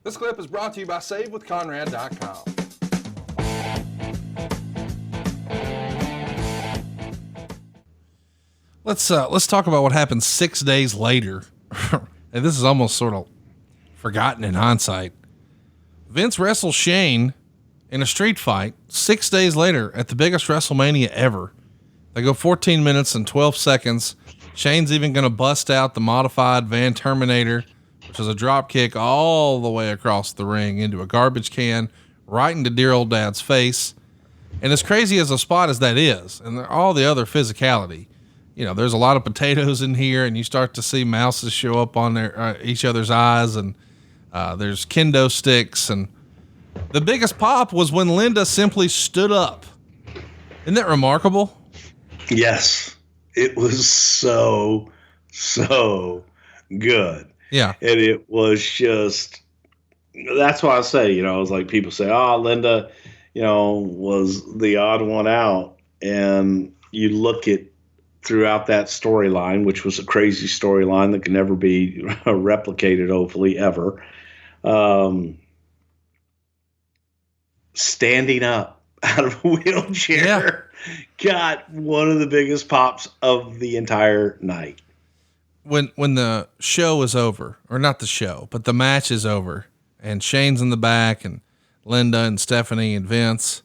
This clip is brought to you by SaveWithConrad.com. Let's talk about what happened 6 days later. And this is almost sort of forgotten in hindsight. Vince wrestles Shane in a street fight 6 days later at the biggest WrestleMania ever. They go 14 minutes and 12 seconds. Shane's even going to bust out the modified Van Terminator, which is a drop kick all the way across the ring into a garbage can, right into dear old dad's face. And as crazy as a spot as that is, and all the other physicality, you know, there's a lot of potatoes in here, and you start to see mouses show up on their each other's eyes, and there's kendo sticks. And the biggest pop was when Linda simply stood up. Isn't that remarkable? Yes, it was so good. Yeah. And it was just, that's why I say, you know, it's like people say, oh, Linda, you know, was the odd one out. And you look at throughout that storyline, which was a crazy storyline that can never be replicated, hopefully, ever. Standing up out of a wheelchair got one of the biggest pops of the entire night. When the show is over, or not the show, but the match is over, and Shane's in the back, and Linda and Stephanie and Vince.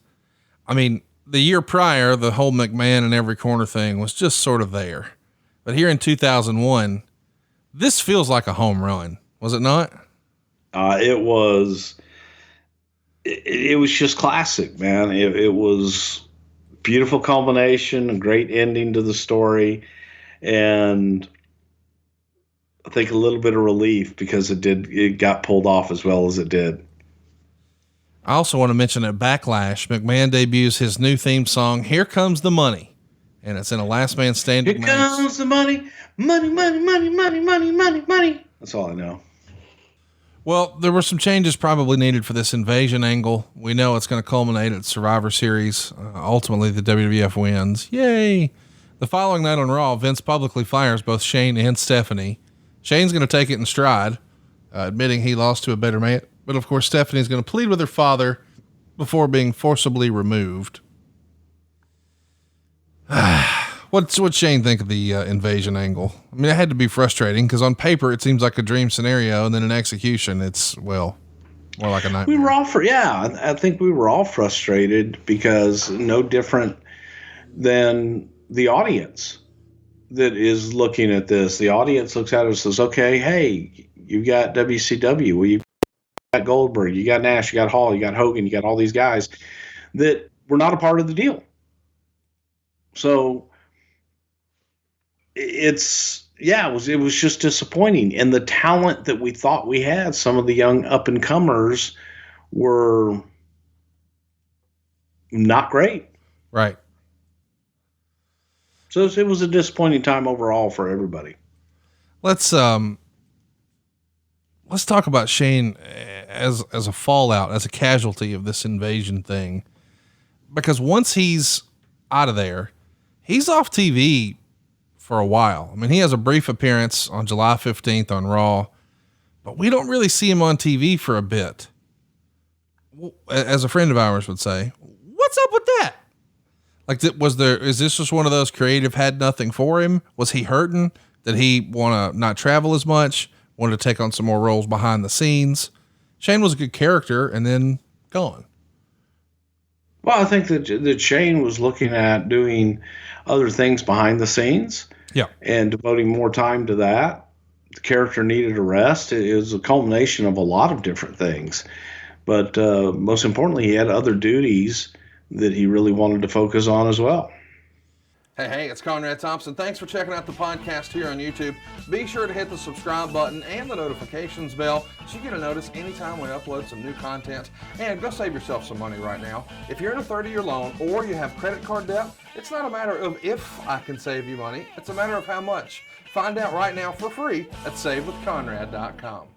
I mean, the year prior, the whole McMahon in every corner thing was just sort of there. But here in 2001, this feels like a home run. Was it not? It was just classic, man. It was beautiful culmination, a great ending to the story. And I think a little bit of relief because it got pulled off as well as it did. I also want to mention at Backlash, McMahon debuts his new theme song, Here Comes the Money. And it's in a last man standing match. Here comes the money, money, money, money, money, money, money, money. That's all I know. Well, there were some changes probably needed for this invasion angle. We know it's going to culminate at Survivor Series. Ultimately, the WWF wins. Yay. The following night on Raw, Vince publicly fires both Shane and Stephanie. Shane's going to take it in stride, admitting he lost to a better man. But of course, Stephanie's going to plead with her father before being forcibly removed. What's Shane think of the invasion angle? I mean, it had to be frustrating because on paper, it seems like a dream scenario. And then in execution, it's, well, more like a nightmare. We were all I think we were all frustrated because no different than the audience that is looking at this. The audience looks at it and says, okay, hey, you got WCW. Well, you got Goldberg, you got Nash, you got Hall, you got Hogan, you got all these guys that were not a part of the deal. So it was just disappointing. And the talent that we thought we had, some of the young up and comers were not great. Right. So it was a disappointing time overall for everybody. Let's talk about Shane as a fallout, as a casualty of this invasion thing, because once he's out of there, he's off TV for a while. I mean, he has a brief appearance on July 15th on Raw, but we don't really see him on TV for a bit. As a friend of ours would say, what's up with that? Like, is this just one of those creative had nothing for him? Was he hurting? Did he want to not travel as much? Wanted to take on some more roles behind the scenes? Shane was a good character and then gone. Well, I think that Shane was looking at doing other things behind the scenes. Yeah. And devoting more time to that. The character needed a rest. It was a culmination of a lot of different things. But most importantly, he had other duties that he really wanted to focus on as well. Hey, it's Conrad Thompson. Thanks for checking out the podcast here on YouTube. Be sure to hit the subscribe button and the notifications bell so you get a notice anytime we upload some new content. And go save yourself some money right now. If you're in a 30-year loan or you have credit card debt, it's not a matter of if I can save you money. It's a matter of how much. Find out right now for free at SaveWithConrad.com.